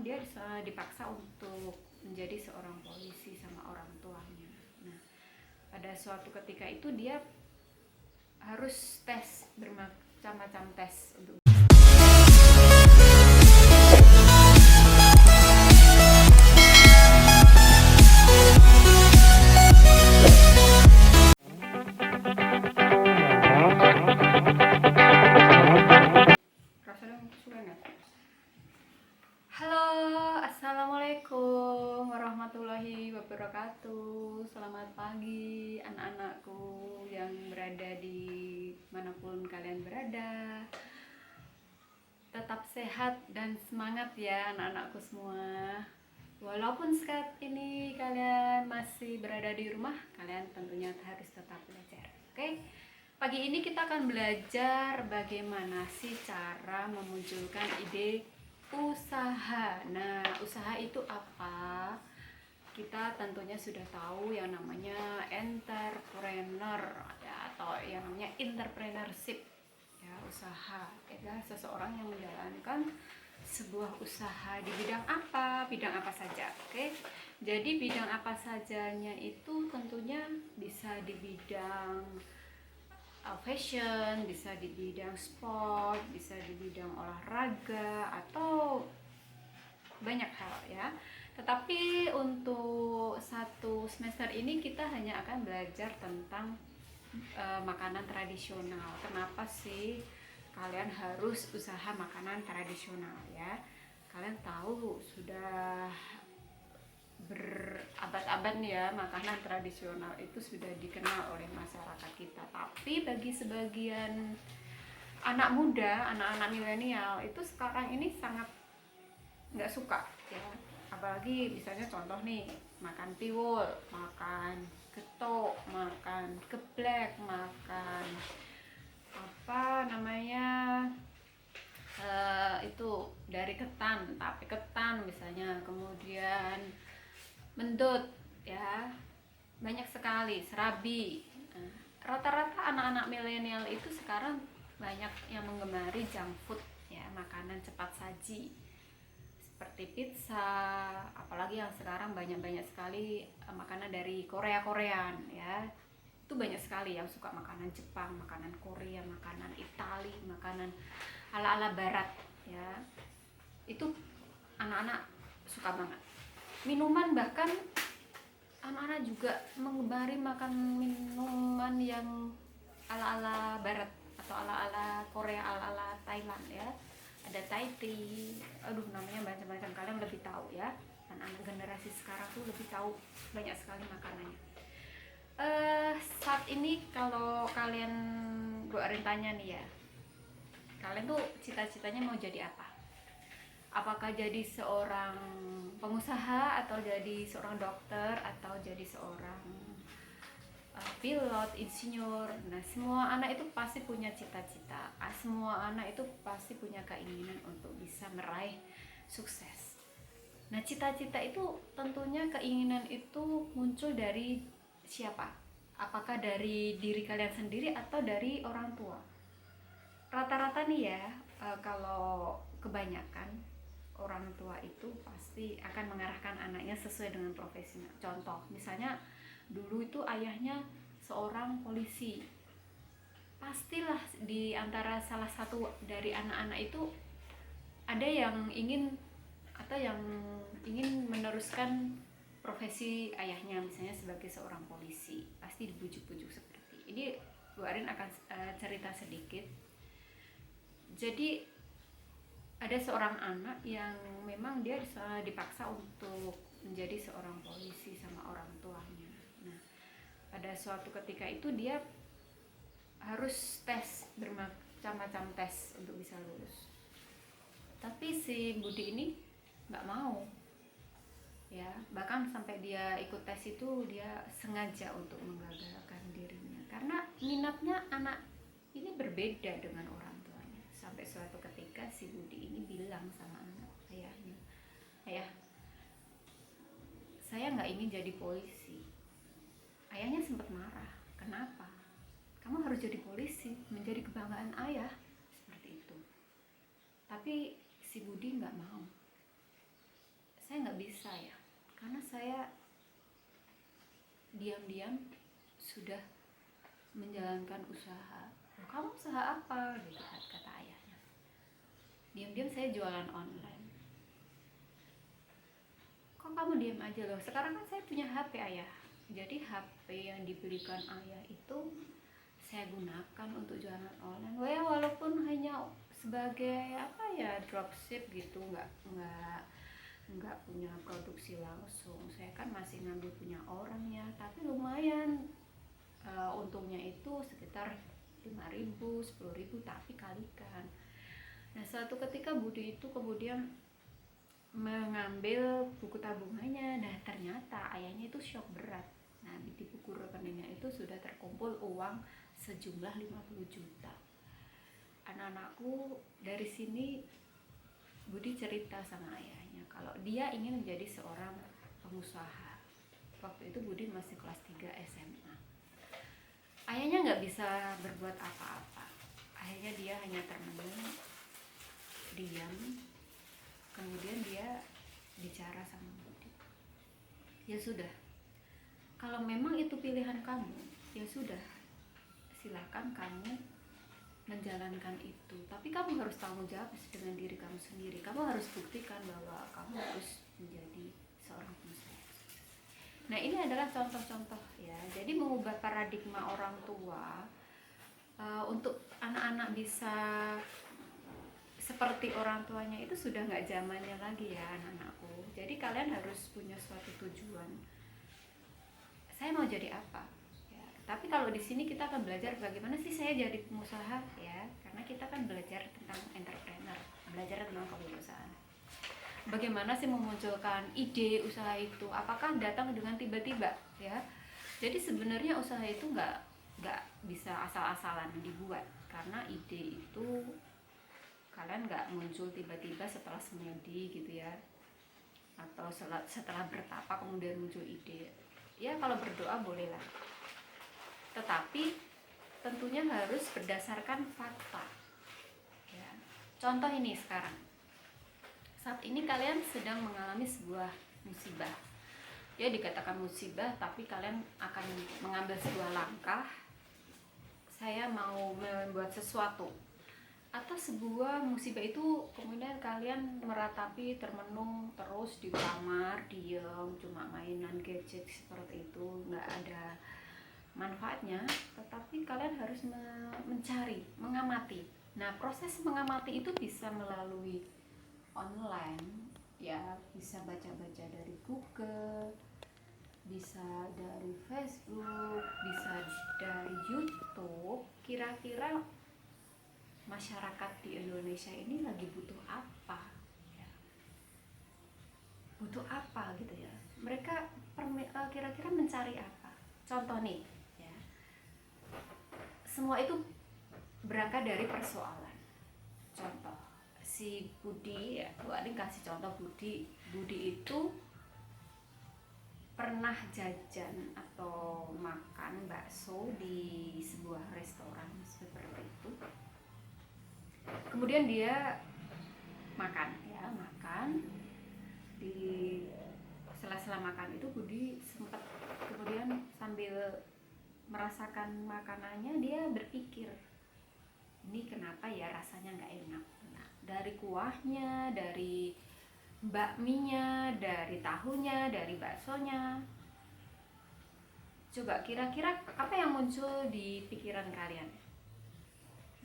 dia dipaksa untuk menjadi seorang polisi sama orang tuanya. Nah, pada suatu ketika itu dia harus tes bermacam-macam tes untuk Halo, assalamualaikum warahmatullahi wabarakatuh. Selamat pagi anak-anakku yang berada di manapun kalian berada. Tetap sehat dan semangat ya anak-anakku semua. Walaupun saat ini kalian masih berada di rumah, kalian tentunya harus tetap belajar. Oke? Pagi ini kita akan belajar bagaimana sih cara memunculkan ide usaha. Nah, usaha itu apa? Kita tentunya sudah tahu yang namanya entrepreneur ya, atau yang namanya entrepreneurship ya, usaha ya, seseorang yang menjalankan sebuah usaha di bidang apa saja. Oke, jadi bidang apa sajanya itu tentunya bisa di bidang fashion, bisa di bidang sport, bisa di bidang olahraga, atau banyak hal ya. Tetapi untuk satu semester ini kita hanya akan belajar tentang makanan tradisional. Kenapa sih kalian harus usaha makanan tradisional ya? Kalian tahu sudah berabad-abad ya, makanan tradisional itu sudah dikenal oleh masyarakat kita. Tapi bagi sebagian anak muda, anak-anak milenial itu sekarang ini sangat nggak suka ya. Apalagi misalnya contoh nih, makan tiwul, makan getuk, makan geblek, makan apa namanya itu dari ketan, tape ketan misalnya, kemudian mendut ya, banyak sekali, serabi. Nah, rata-rata anak-anak milenial itu sekarang banyak yang menggemari junk food ya, makanan cepat saji seperti pizza, apalagi yang sekarang banyak sekali makanan dari Korean ya. Itu banyak sekali yang suka makanan Jepang, makanan Korea, makanan Itali, makanan ala-ala barat ya. Itu anak-anak suka banget. Minuman, bahkan anak-anak juga menggemari makan minuman yang ala-ala barat atau ala-ala Korea, ala-ala Thailand ya. Ada Thai tea, aduh namanya macam-macam, kalian lebih tahu ya. Anak-anak generasi sekarang tuh lebih tahu banyak sekali makanannya. Saat ini kalau kalian Bu Arin tanya nih ya, kalian tuh cita-citanya mau jadi apa? Apakah jadi seorang pengusaha, atau jadi seorang dokter, atau jadi seorang pilot, insinyur? Nah, semua anak itu pasti punya cita-cita. Semua anak itu pasti punya keinginan untuk bisa meraih sukses. Nah, cita-cita itu tentunya, keinginan itu muncul dari siapa? Apakah dari diri kalian sendiri atau dari orang tua? Rata-rata nih ya, kalau kebanyakan orang tua itu pasti akan mengarahkan anaknya sesuai dengan profesinya. Contoh, misalnya dulu itu ayahnya seorang polisi, pastilah di antara salah satu dari anak-anak itu ada yang ingin atau yang ingin meneruskan profesi ayahnya, misalnya sebagai seorang polisi. Pasti dibujuk-bujuk seperti ini. Bu Arin akan cerita sedikit. Jadi ada seorang anak yang memang dia dipaksa untuk menjadi seorang polisi sama orang tuanya. Nah, pada suatu ketika itu dia harus tes bermacam-macam tes untuk bisa lulus. Tapi si Budi ini nggak mau ya, bahkan sampai dia ikut tes itu dia sengaja untuk menggagalkan dirinya karena minatnya anak ini berbeda dengan orang tuanya. Sampai suatu ketika si Budi ini bilang sama ayahnya, "Ayah, saya nggak ingin jadi polisi." Ayahnya sempat marah, "Kenapa? Kamu harus jadi polisi, menjadi kebanggaan ayah." Seperti itu. Tapi si Budi nggak mau. bisa ya, karena saya diam-diam sudah menjalankan usaha. Kamu usaha apa gitu kata ayahnya. Diam-diam saya jualan online. Kok kamu diam aja loh, sekarang kan saya punya HP ayah. Jadi HP yang diberikan ayah itu saya gunakan untuk jualan online. Ya walaupun hanya sebagai apa ya, dropship gitu, nggak punya produksi langsung. Saya kan masih ngambil punya orang ya, tapi lumayan. Untungnya itu sekitar 5.000, 10.000, tapi kalikan. Nah suatu ketika Budi itu kemudian mengambil buku tabungannya. Nah ternyata ayahnya itu shock berat. Nah di buku rekeningnya itu sudah terkumpul uang sejumlah 50 juta. Anak-anakku, dari sini Budi cerita sama ayahnya kalau dia ingin menjadi seorang pengusaha. Waktu itu Budi masih kelas 3 SMA. Ayahnya nggak bisa berbuat apa-apa. Akhirnya dia hanya termenung, diam. Kemudian dia bicara sama Budi. Ya sudah, kalau memang itu pilihan kamu, ya sudah, silakan kamu menjalankan itu. Tapi kamu harus tanggung jawab dengan diri kamu sendiri. Kamu harus buktikan bahwa kamu harus menjadi seorang pengusaha. Nah ini adalah contoh-contoh ya. Jadi mengubah paradigma orang tua untuk anak-anak bisa seperti orang tuanya itu sudah nggak zamannya lagi ya anak-anakku. Jadi kalian harus punya suatu tujuan. Saya mau jadi apa? Ya, tapi kalau di sini kita akan belajar bagaimana sih saya jadi pengusaha ya, karena kita kan belajar tentang entrepreneur, belajar tentang kewirausahaan. Bagaimana sih memunculkan ide usaha itu? Apakah datang dengan tiba-tiba ya? Jadi sebenarnya usaha itu nggak bisa asal-asalan dibuat, karena ide itu kalian nggak muncul tiba-tiba setelah semedi gitu ya, atau setelah bertapa kemudian muncul ide. Ya kalau berdoa bolehlah, tetapi tentunya harus berdasarkan fakta ya. Contoh ini sekarang, saat ini kalian sedang mengalami sebuah musibah ya, dikatakan musibah, tapi kalian akan mengambil sebuah langkah, saya mau membuat sesuatu, atau sebuah musibah itu kemudian kalian meratapi, termenung terus di kamar, diam, cuma mainan gadget seperti itu, nggak ada manfaatnya. Tetapi kalian harus mencari, mengamati. Nah proses mengamati itu bisa melalui online ya, bisa baca-baca dari Google, bisa dari Facebook, bisa dari YouTube. Kira-kira masyarakat di Indonesia ini lagi butuh apa ya? Butuh apa gitu ya, mereka kira-kira mencari apa. Contoh nih ya, semua itu berangkat dari persoalan. Contoh si Budi ya, Bu Ading kasih contoh Budi itu pernah jajan atau makan bakso di sebuah restoran seperti itu. Kemudian dia makan di sela-sela makan itu Budi sempat kemudian sambil merasakan makanannya dia berpikir, ini kenapa ya rasanya nggak enak. Nah, dari kuahnya, dari bakminya, dari tahunya, dari baksonya, coba kira-kira apa yang muncul di pikiran kalian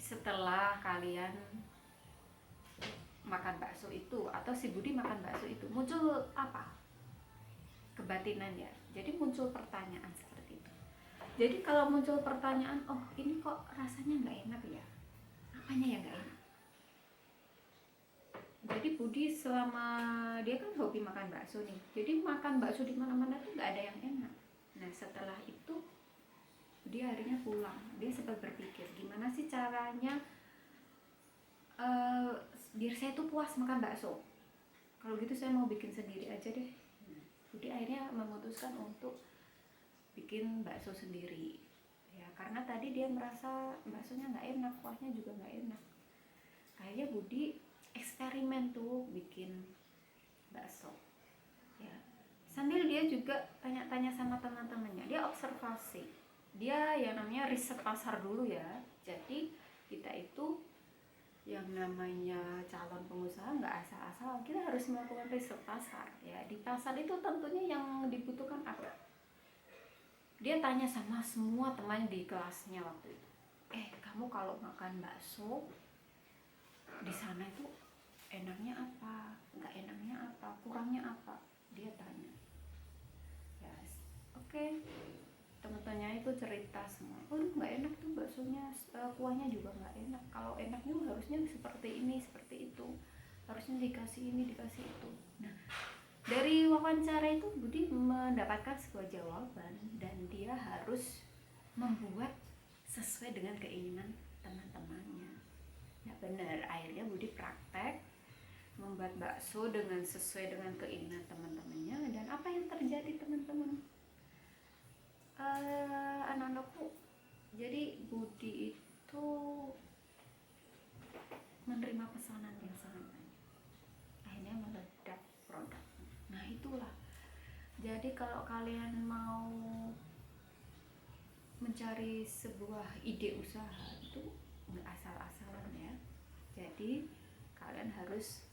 setelah kalian makan bakso itu, atau si Budi makan bakso itu? Muncul apa? Kebatinan ya. Jadi muncul pertanyaan seperti itu. Jadi kalau muncul pertanyaan, oh ini kok rasanya nggak enak ya, apanya yang nggak enak? Jadi Budi selama dia kan hobi makan bakso nih, jadi makan bakso di mana-mana tuh nggak ada yang enak. Nah setelah itu dia akhirnya pulang, dia sempat berpikir gimana sih caranya biar saya tuh puas makan bakso. Kalau gitu saya mau bikin sendiri aja deh. Jadi akhirnya memutuskan untuk bikin bakso sendiri ya, karena tadi dia merasa baksonya nggak enak, kuahnya juga nggak enak. Akhirnya Budi eksperimen tuh bikin bakso. dia juga tanya-tanya sama teman-temannya, dia observasi, dia yang namanya riset pasar dulu ya. Jadi kita itu yang namanya calon pengusaha nggak asal-asal, kita harus melakukan riset pasar ya. Di pasar itu tentunya yang dibutuhkan apa? Dia tanya sama semua teman di kelasnya waktu itu, kamu kalau makan bakso di sana itu enaknya apa, nggak enaknya apa, kurangnya apa, dia tanya. Yes. Oke. Teman-temannya itu cerita semua, nggak enak tuh baksonya, kuahnya juga nggak enak, kalau enaknya harusnya seperti ini seperti itu, harusnya dikasih ini dikasih itu. Nah, dari wawancara itu Budi mendapatkan sebuah jawaban dan dia harus membuat sesuai dengan keinginan teman-temannya. Ya benar, akhirnya Budi praktek membuat bakso dengan sesuai dengan keinginan teman-temannya. Dan apa yang terjadi teman-teman? Anak-anakku, jadi Budi itu menerima pesanan yang sangat banyak, akhirnya meledak produk. Nah itulah, jadi kalau kalian mau mencari sebuah ide usaha itu nggak asal-asalan ya. Jadi kalian harus,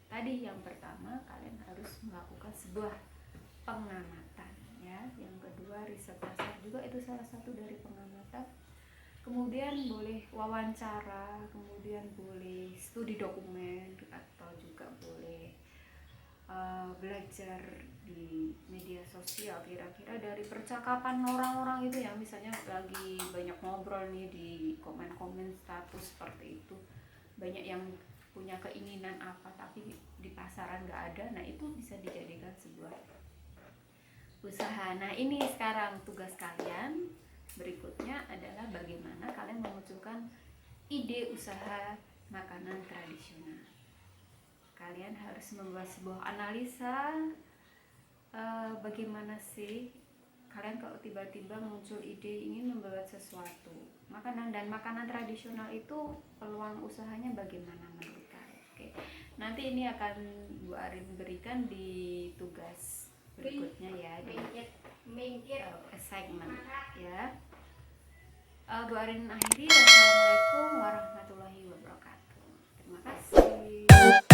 tadi yang pertama kalian harus melakukan sebuah pengamatan ya. Yang kedua riset pasar juga itu salah satu dari pengamatan. Kemudian boleh wawancara, kemudian boleh studi dokumen, atau juga boleh belajar di media sosial. Kira-kira dari percakapan orang-orang itu ya, misalnya lagi banyak ngobrol nih di komen-komen status seperti itu, banyak yang punya keinginan apa tapi di pasaran nggak ada. Nah itu bisa dijadikan sebuah usaha. Nah ini sekarang tugas kalian berikutnya adalah bagaimana kalian memunculkan ide usaha makanan tradisional. Kalian harus membuat sebuah analisa, bagaimana sih kalian kalau tiba-tiba muncul ide ingin membuat sesuatu makanan, dan makanan tradisional itu peluang usahanya bagaimana menurut kalian. Oke. Nanti ini akan Bu Arin berikan di tugas berikutnya ya, di assignment ya. Bu Arin akhiri. Wassalamualaikum warahmatullahi wabarakatuh. Terima kasih.